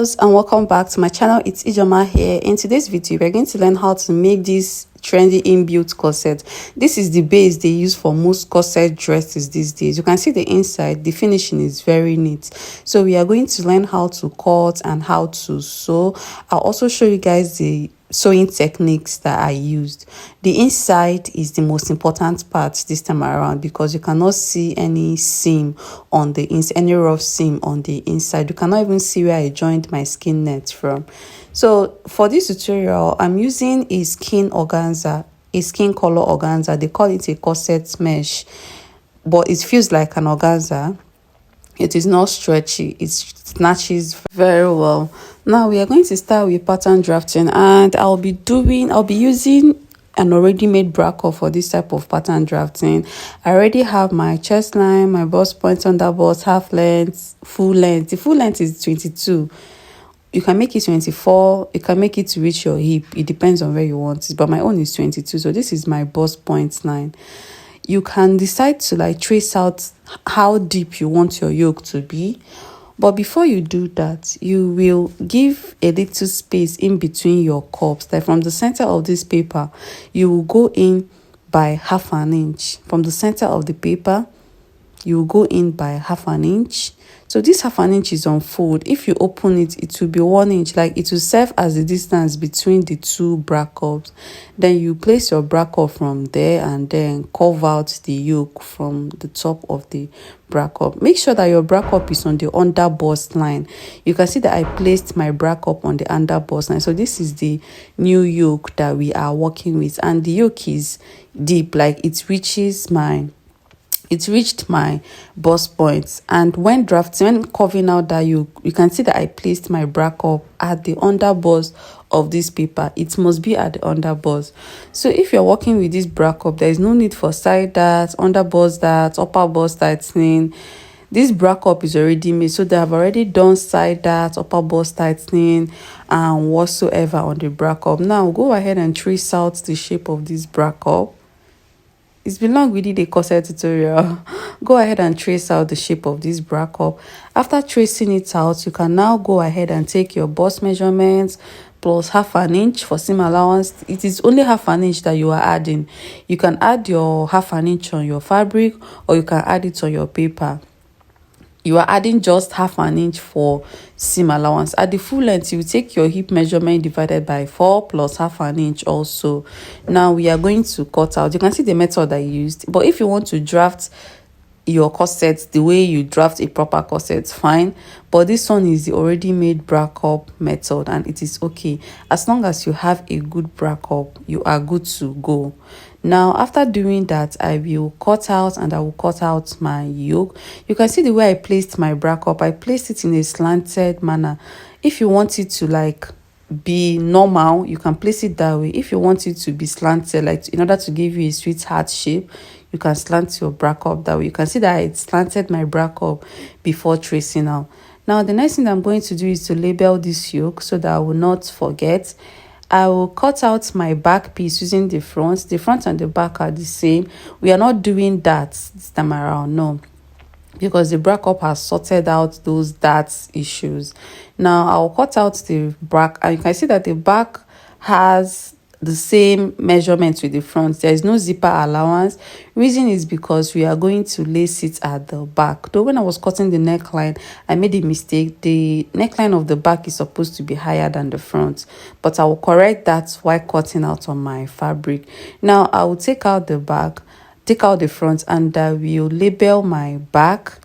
And welcome back to my channel. It's Ijoma here. In today's video we're going to learn how to make this trendy inbuilt corset. This is the base they use for most corset dresses these days. You can see the inside, the finishing is very neat. So we are going to learn how to cut and how to sew. I'll also show you guys the sewing techniques that I used. The inside is the most important part this time around because you cannot see any seam on the inside, any rough seam on the inside. You cannot even see where I joined my skin net from. So for this tutorial, I'm using a skin organza, a skin color organza. They call it a corset mesh, but it feels like an organza. It is not stretchy, it snatches very well. Now we are going to start with pattern drafting, and I'll be using an already made bracket for this type of pattern drafting. I already have my chest line, my bust point, under bust, half length, full length. The full length is 22. You can make it 24, you can make it to reach your hip. It depends on where you want it, but my own is 22. So this is my bust point line. You can decide to trace out how deep you want your yoke to be, but before you do that, you will give a little space in between your cups. Like from the center of this paper, you will go in by half an inch. From the center of the paper, you will go in by half an inch. So this half an inch is on fold. If you open it, it will be 1 inch. Like it will serve as the distance between the two brackets. Then you place your bracket from there and then curve out the yoke from the top of the bracket. Make sure that your bracket is on the under bust line. You can see that I placed my bracket on the under bust line. So this is the new yoke that we are working with, and the yoke is deep, like it reached my bust points. And when curving out that yoke, you can see that I placed my bracket at the under bust of this paper. It must be at the under bust. So if you're working with this bracket, there is no need for side darts, under bust darts, upper bust tightening. This bracket is already made, so they have already done side darts, upper bust tightening, and whatsoever on the bracket. Now go ahead and trace out the shape of this bracket. It's been long we did a corset tutorial. Go ahead and trace out the shape of this bracket. After tracing it out, you can now go ahead and take your bust measurements plus half an inch for seam allowance. It is only half an inch that you are adding. You can add your half an inch on your fabric, or you can add it on your paper. You are adding just half an inch for seam allowance. At the full length, you take your hip measurement divided by 4 plus half an inch also. Now we are going to cut out. You can see the method I used, but if you want to draft your corset the way you draft a proper corset, fine, but this one is the already made bracket method, and it is okay. As long as you have a good bracket, you are good to go. Now after doing that, I will cut out, and I will cut out my yoke. You can see the way I placed my bracket. I placed it in a slanted manner. If you want it to be normal, you can place it that way. If you want it to be slanted, in order to give you a sweetheart shape, you can slant your bracket that way. You can see that I slanted my bracket before tracing out. Now the next thing I'm going to do is to label this yoke so that I will not forget. I will cut out my back piece using the front. The front and the back are the same. We are not doing that this time around, no, because the bracket has sorted out those darts issues. Now I'll cut out the back, and you can see that the back has the same measurements with the front. There is no zipper allowance. Reason is because we are going to lace it at the back. Though when I was cutting the neckline, I made a mistake. The neckline of the back is supposed to be higher than the front, but I will correct that while cutting out on my fabric. Now I will take out the back, take out the front, and I will label my back.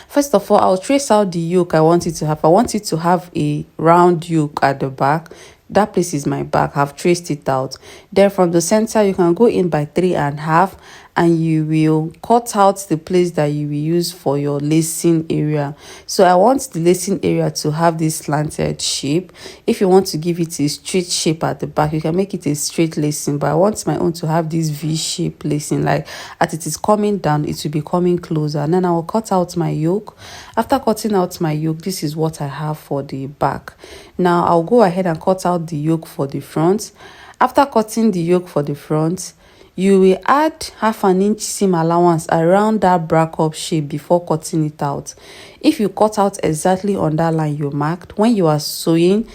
First of all, I'll trace out the yoke I want it to have. I want it to have a round yoke at the back. That place is my back. I've traced it out. Then from the center, you can go in by 3.5, and you will cut out the place that you will use for your lacing area. So I want the lacing area to have this slanted shape. If you want to give it a straight shape at the back, you can make it a straight lacing, but I want my own to have this V-shape lacing. Like as it is coming down, it will be coming closer. And then I will cut out my yoke. After cutting out my yoke, this is what I have for the back. Now I'll go ahead and cut out the yoke for the front. After cutting the yoke for the front, You will add half an inch seam allowance around that bra cup shape before cutting it out. If you cut out exactly on that line you marked, when you are sewing,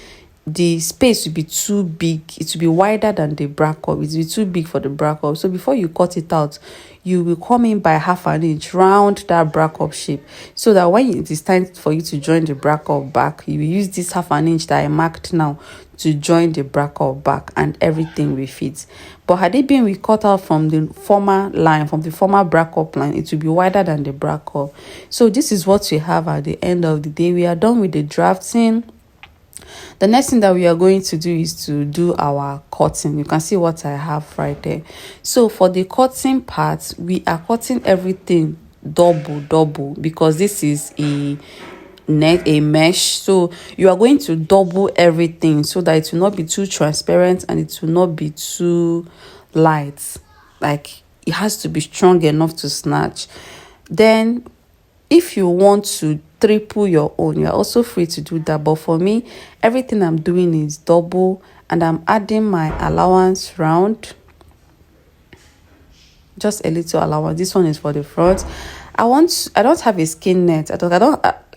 the space will be too big. It will be wider than the bra cup. It will be too big for the bra cup. So before you cut it out, you will come in by half an inch round that bra cup shape, so that when it is time for you to join the bra cup back, you will use this half an inch that I marked now to join the bra cup back, and everything will fit. But had it been we cut out from the former line, from the former bra cup line, it will be wider than the bra cup. So this is what we have at the end of the day. We are done with the drafting. The next thing that we are going to do is to do our cutting. You can see what I have right there. So for the cutting part, we are cutting everything double because this is a mesh. So you are going to double everything so that it will not be too transparent and it will not be too light. Like, it has to be strong enough to snatch. Then if you want to triple your own, you are also free to do that. But for me, everything I'm doing is double, and I'm adding my allowance round, just a little allowance. This one is for the front. I don't have a skin net.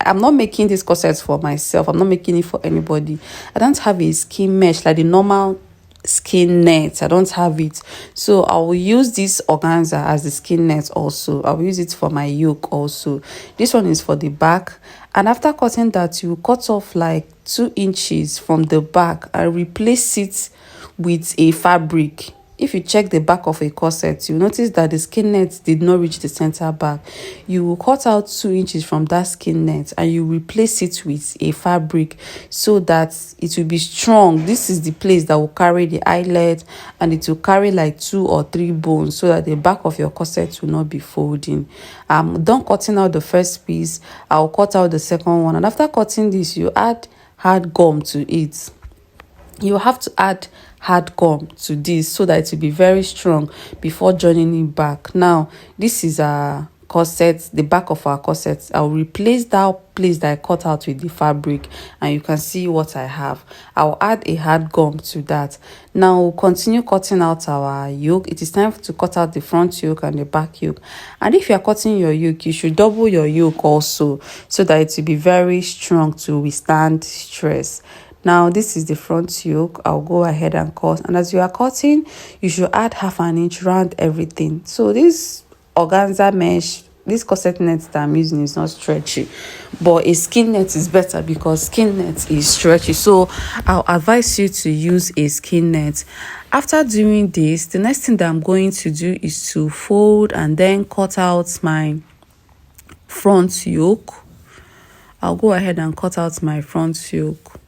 I'm not making this corset for myself. I'm not making it for anybody. I don't have a skin mesh like the normal skin net. I don't have it, so I will use this organza as the skin net. Also, I will use it for my yoke. Also, this one is for the back, and after cutting that, you cut off like 2 inches from the back and replace it with a fabric. If you check the back of a corset, you notice that the skin net did not reach the center back. You will cut out 2 inches from that skin net and you replace it with a fabric so that it will be strong. This is the place that will carry the eyelet, and it will carry like 2 or 3 bones so that the back of your corset will not be folding. I'm done cutting out the first piece. I'll cut out the second one, and after cutting this, you add hard gum to it. You have to add hard gum to this so that it will be very strong before joining it back. Now, this is a corset, the back of our corset. I'll replace that place that I cut out with the fabric, and you can see what I have. I'll add a hard gum to that. Now we'll continue cutting out our yoke. It is time to cut out the front yoke and the back yoke. And if you are cutting your yoke, you should double your yoke also so that it will be very strong to withstand stress. Now, this is the front yoke. I'll go ahead and cut. And as you are cutting, you should add half an inch around everything. So this organza mesh, this corset net that I'm using is not stretchy. But a skin net is better because skin net is stretchy. So I'll advise you to use a skin net. After doing this, the next thing that I'm going to do is to fold and then cut out my front yoke. I'll go ahead and cut out my front yoke.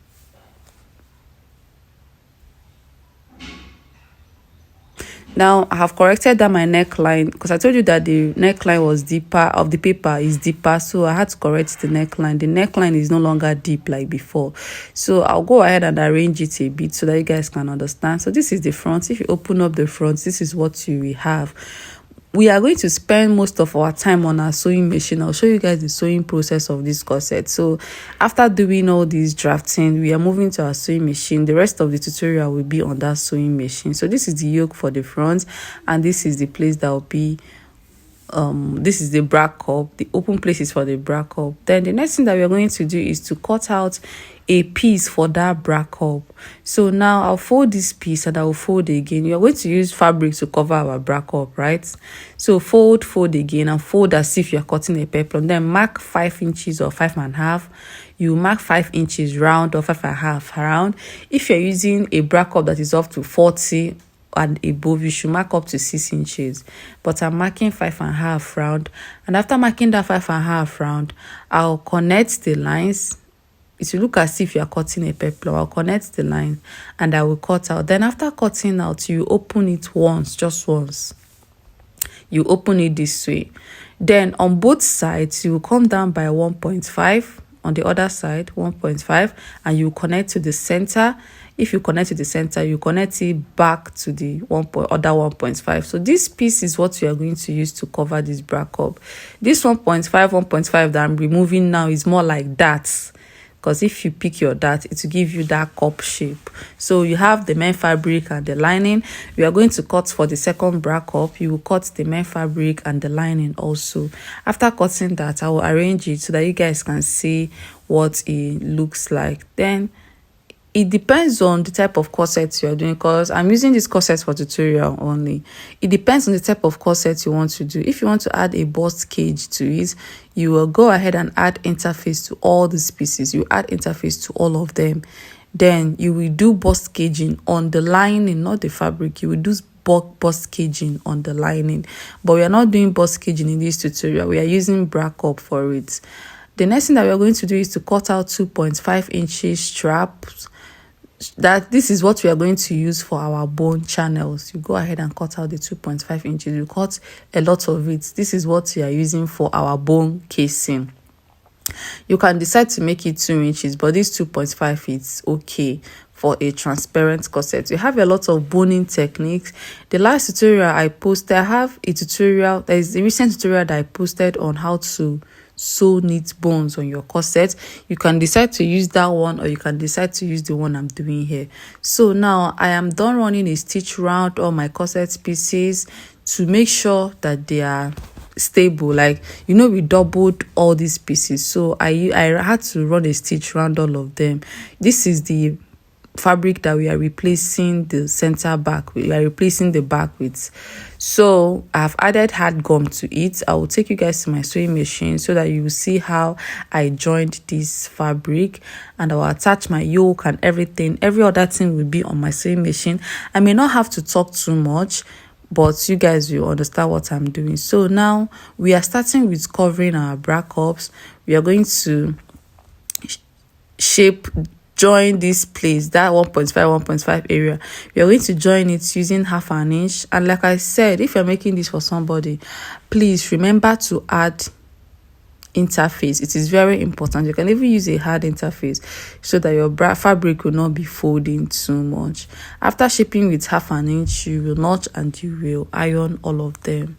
Now, I have corrected that my neckline, because I told you that the neckline was deeper, of the paper is deeper, so I had to correct the neckline. The neckline is no longer deep like before. So I'll go ahead and arrange it a bit so that you guys can understand. So this is the front. If you open up the front, this is what you will have. We are going to spend most of our time on our sewing machine. I'll show you guys the sewing process of this corset. So after doing all this drafting, we are moving to our sewing machine. The rest of the tutorial will be on that sewing machine. So this is the yoke for the front, and this is the place that will be this is the bra cup. The open place is for the bra cup. Then the next thing that we are going to do is to cut out a piece for that bra cup. So now I'll fold this piece and I will fold again. You are going to use fabric to cover our bra cup, right? So fold again, and fold as if you are cutting a peplum. Then mark 5 inches or 5.5. You mark 5 inches round or 5.5 round. If you're using a bra cup that is up to 40 and above, you should mark up to 6 inches, but I'm marking 5.5 round. And after marking that 5.5 round, I'll connect the lines. It will look as if you are cutting a peplum. I'll connect the line and I will cut out. Then after cutting out, you open it once, just once. You open it this way. Then on both sides, you will come down by 1.5. On the other side, 1.5, and you connect to the center. If you connect to the center, you connect it back to the other 1.5. So this piece is what we are going to use to cover this bra cup. This 1.5 that I'm removing now is more like that. because if you pick your dart, it will give you that cup shape. So you have the main fabric and the lining. We are going to cut for the second bra cup. You will cut the main fabric and the lining also. After cutting that, I will arrange it so that you guys can see what it looks like. Then it depends on the type of corset you're doing, because I'm using this corset for tutorial only. It depends on the type of corset you want to do. If you want to add a bust cage to it, you will go ahead and add interface to all these pieces. You add interface to all of them. Then you will do bust caging on the lining, not the fabric. You will do bust caging on the lining. But we are not doing bust caging in this tutorial. We are using bra cup for it. The next thing that we are going to do is to cut out 2.5 inches straps. That this is what we are going to use for our bone channels. You go ahead and cut out the 2.5 inches. You cut a lot of it. This is what we are using for our bone casing. You can decide to make it 2 inches, but this 2.5 is okay for a transparent corset. You have a lot of boning techniques. The last tutorial I posted, I have a tutorial, there is a recent tutorial that I posted on how to sew knit bones on your corset. You can decide to use that one, or you can decide to use the one I'm doing here. So now I am done running a stitch round all my corset pieces to make sure that they are stable. Like, you know, we doubled all these pieces, so I had to run a stitch round all of them. This is the fabric that we are replacing the center back with. We are replacing the back with. So I've added hard gum to it. I will take you guys to my sewing machine so that you will see how I joined this fabric, and I will attach my yoke and everything. Every other thing will be on my sewing machine. I may not have to talk too much, but you guys will understand what I'm doing. So now we are starting with covering our bra cups. We are going to join this place, that 1.5 area. We are going to join it using 1/2 inch. And like I said, if you're making this for somebody, please remember to add interface. It is very important. You can even use a hard interface so that your bra fabric will not be folding too much. After shaping with 1/2 inch, you will notch and you will iron all of them.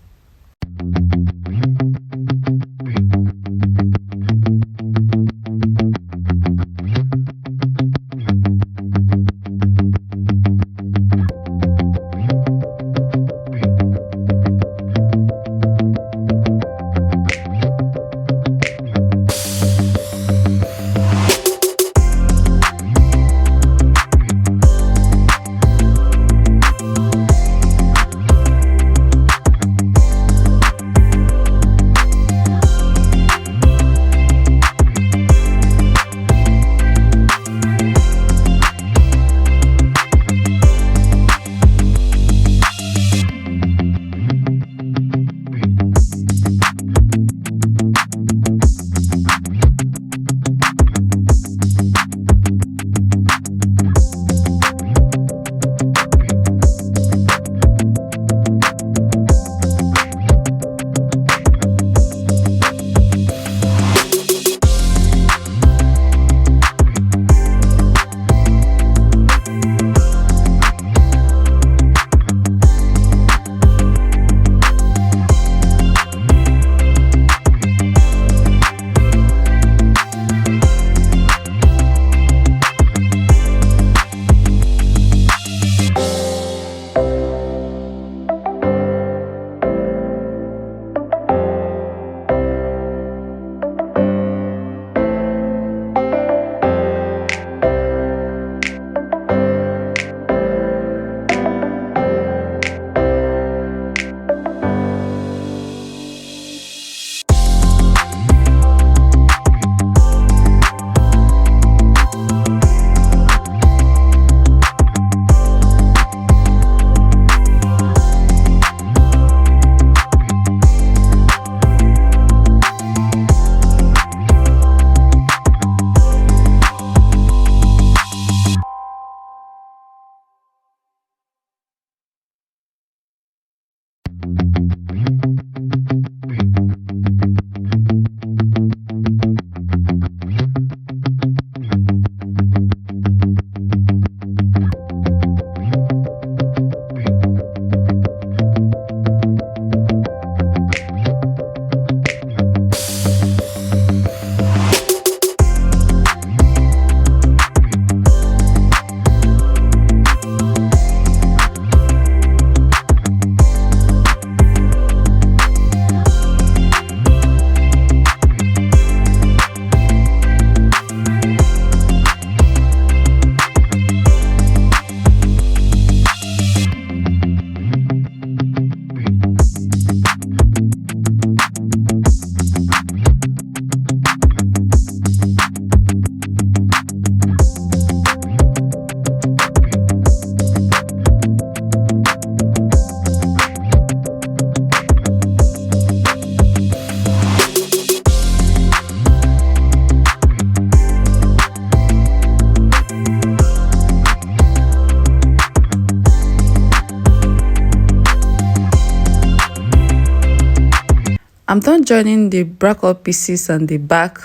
I'm done joining the bracket pieces and the back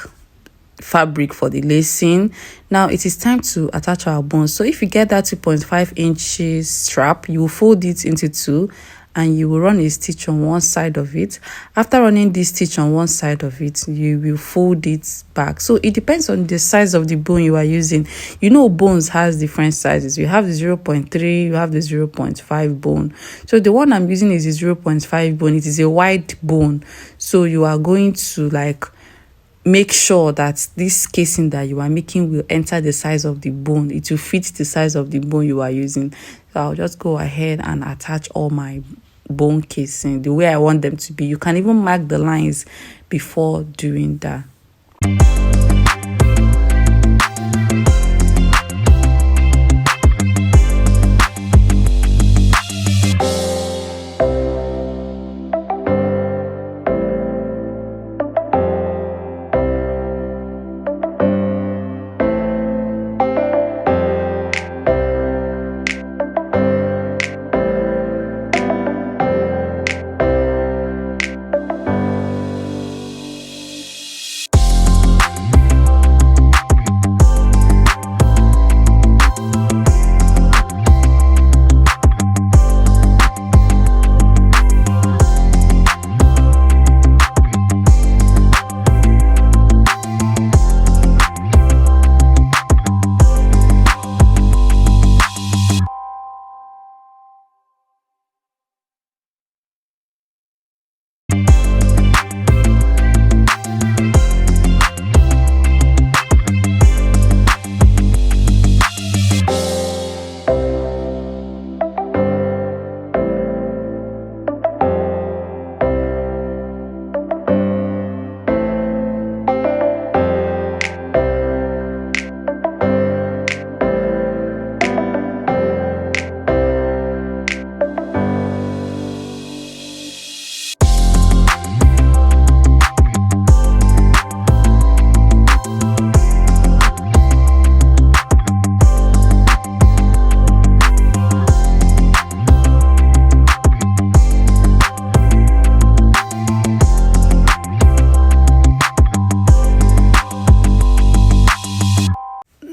fabric for the lacing. Now it is time to attach our bones. So if you get that 2.5 inches strap, you will fold it into two and you will run a stitch on one side of it. After running this stitch on one side of it, you will fold it back. So it depends on the size of the bone you are using. You know, bones has different sizes. You have the 0.3, you have the 0.5 bone. So the one I'm using is the 0.5 bone. It is a wide bone, so you are going to like make sure that this casing that you are making will enter the size of the bone. It will fit the size of the bone you are using. So I'll just go ahead and attach all my bone casing the way I want them to be. You can even mark the lines before doing that.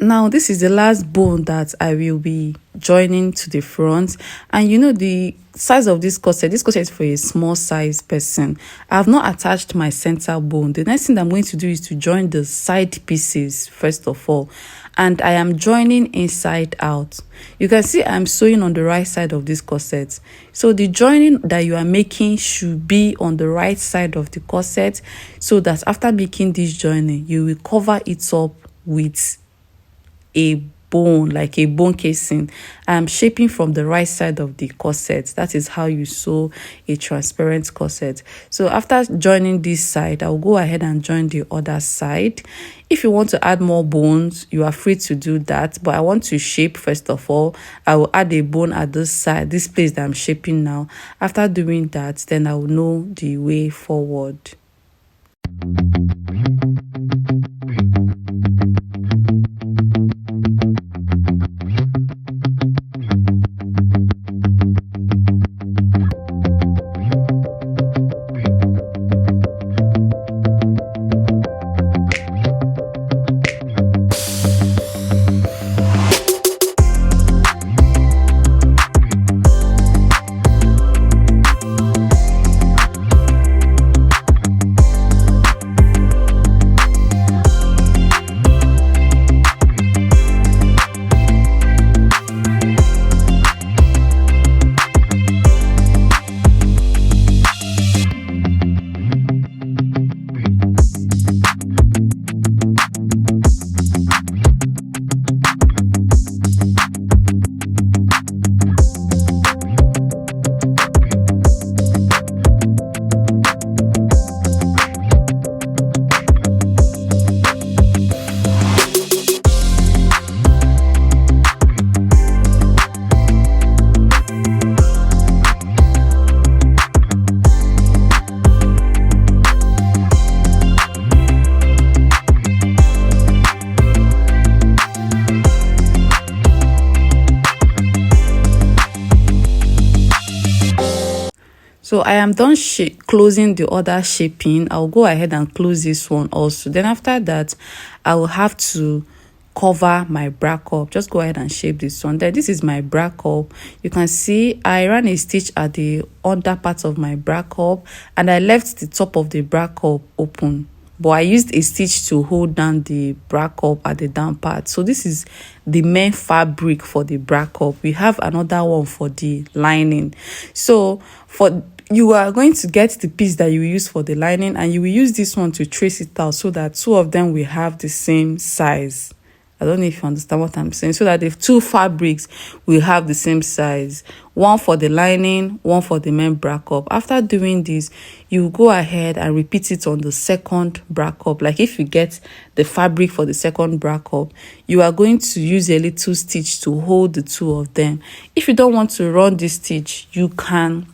Now this is the last bone that I will be joining to the front, and you know the size of this corset is for a small size person. I have not attached my center bone. The next thing I'm going to do is to join the side pieces first of all, and I am joining inside out. You can see I'm sewing on the right side of this corset, so the joining that you are making should be on the right side of the corset, so that after making this joining you will cover it up with a bone, like a bone casing. I'm shaping from the right side of the corset. That is how you sew a transparent corset. So after joining this side, I'll go ahead and join the other side. If you want to add more bones, you are free to do that, but I want to shape first of all. I will add a bone at this side, this place that I'm shaping now. After doing that, then I will know the way forward. So I am done closing the other shaping. I'll go ahead and close this one also. Then after that, I will have to cover my bra cup. Just go ahead and shape this one. Then this is my bra cup. You can see I ran a stitch at the under part of my bra cup, and I left the top of the bra cup open, but I used a stitch to hold down the bra cup at the down part. So this is the main fabric for the bra cup. We have another one for the lining. So you are going to get the piece that you use for the lining, and you will use this one to trace it out so that two of them will have the same size. I don't know if you understand what I'm saying. So that the two fabrics will have the same size. One for the lining, one for the main bra cup. After doing this, you go ahead and repeat it on the second bra cup. Like if you get the fabric for the second bra cup, you are going to use a little stitch to hold the two of them. If you don't want to run this stitch, you can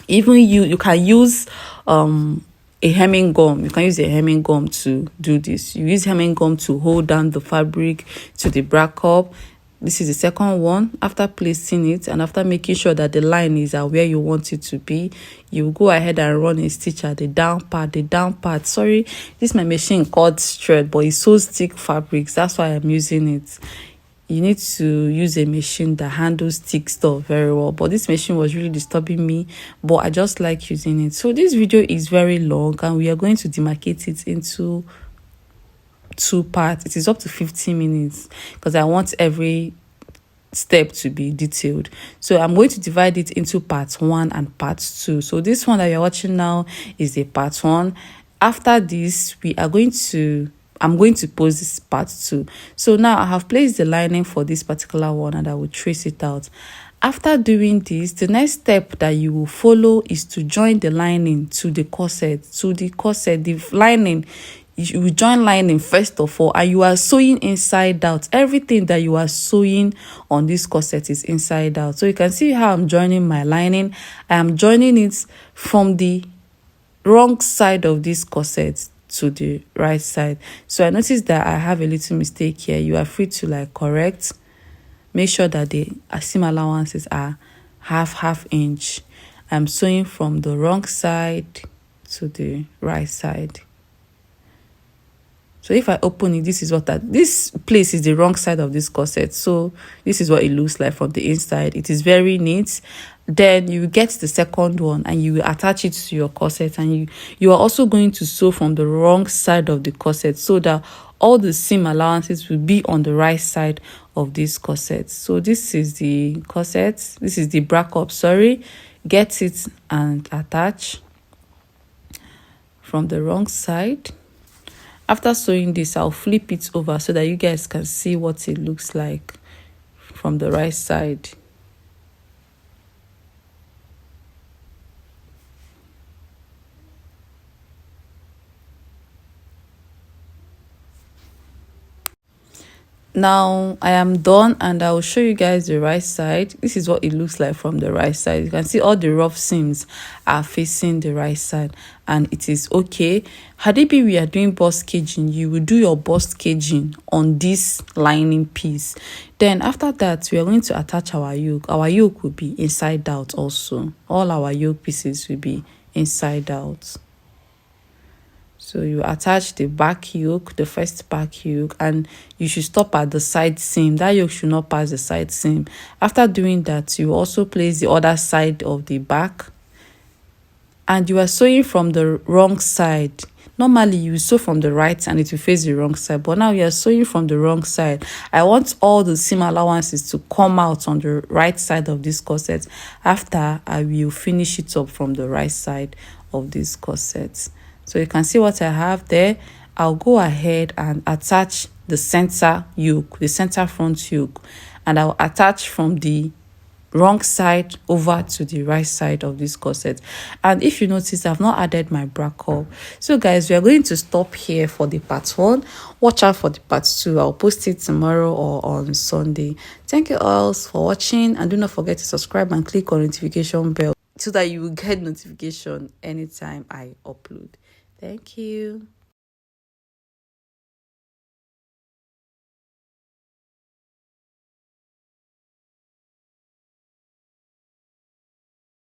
use a hemming gum. You can use a hemming gum to do this. You use hemming gum to hold down the fabric to the bra cup. This is the second one. After placing it and after making sure that the line is where you want it to be, you go ahead and run a stitch at the down part. Sorry, this is my machine called thread, but it sews thick fabrics. That's why I'm using it. You need to use a machine that handles thick stuff very well, but this machine was really disturbing me, but I just like using it. So this video is very long, and we are going to demarcate it into 2 parts. It is up to 15 minutes because I want every step to be detailed. So I'm going to divide it into part 1 and part 2. So this one that you're watching now is the part 1. After this, I'm going to post this part 2. So now I have placed the lining for this particular one, and I will trace it out. After doing this, the next step that you will follow is to join the lining to the corset. The lining, you will join lining first of all, and you are sewing inside out. Everything that you are sewing on this corset is inside out. So you can see how I'm joining my lining. I am joining it from the wrong side of this corset to the right side. So I noticed that I have a little mistake here. You are free to correct. Make sure that the seam allowances are half inch. I'm sewing from the wrong side to the right side. So if I open it, this place is the wrong side of this corset. So this is what it looks like from the inside. It is very neat. Then you get the second one and you attach it to your corset, and you are also going to sew from the wrong side of the corset so that all the seam allowances will be on the right side of this corset. So this is the corset. This is the bra cup, sorry. Get it and attach from the wrong side. After sewing this, I'll flip it over so that you guys can see what it looks like from the right side. Now I am done, and I will show you guys the right side. This is what it looks like from the right side. You can see all the rough seams are facing the right side, and it is okay. Had it been we are doing bust caging, you will do your bust caging on this lining piece. Then after that, we are going to attach our yoke. Our yoke will be inside out also. All our yoke pieces will be inside out. So you attach the back yoke, the first back yoke, and you should stop at the side seam. That yoke should not pass the side seam. After doing that, you also place the other side of the back, and you are sewing from the wrong side. Normally you sew from the right and it will face the wrong side, but now you are sewing from the wrong side. I want all the seam allowances to come out on the right side of this corset. After, I will finish it up from the right side of this corset. So you can see what I have there. I'll go ahead and attach the center yoke, the center front yoke, and I'll attach from the wrong side over to the right side of this corset. And if you notice, I've not added my bra cup. So guys, we are going to stop here for the part 1. Watch out for the part 2. I'll post it tomorrow or on Sunday. Thank you all for watching, and do not forget to subscribe and click on notification bell so that you will get notification anytime I upload. Thank you.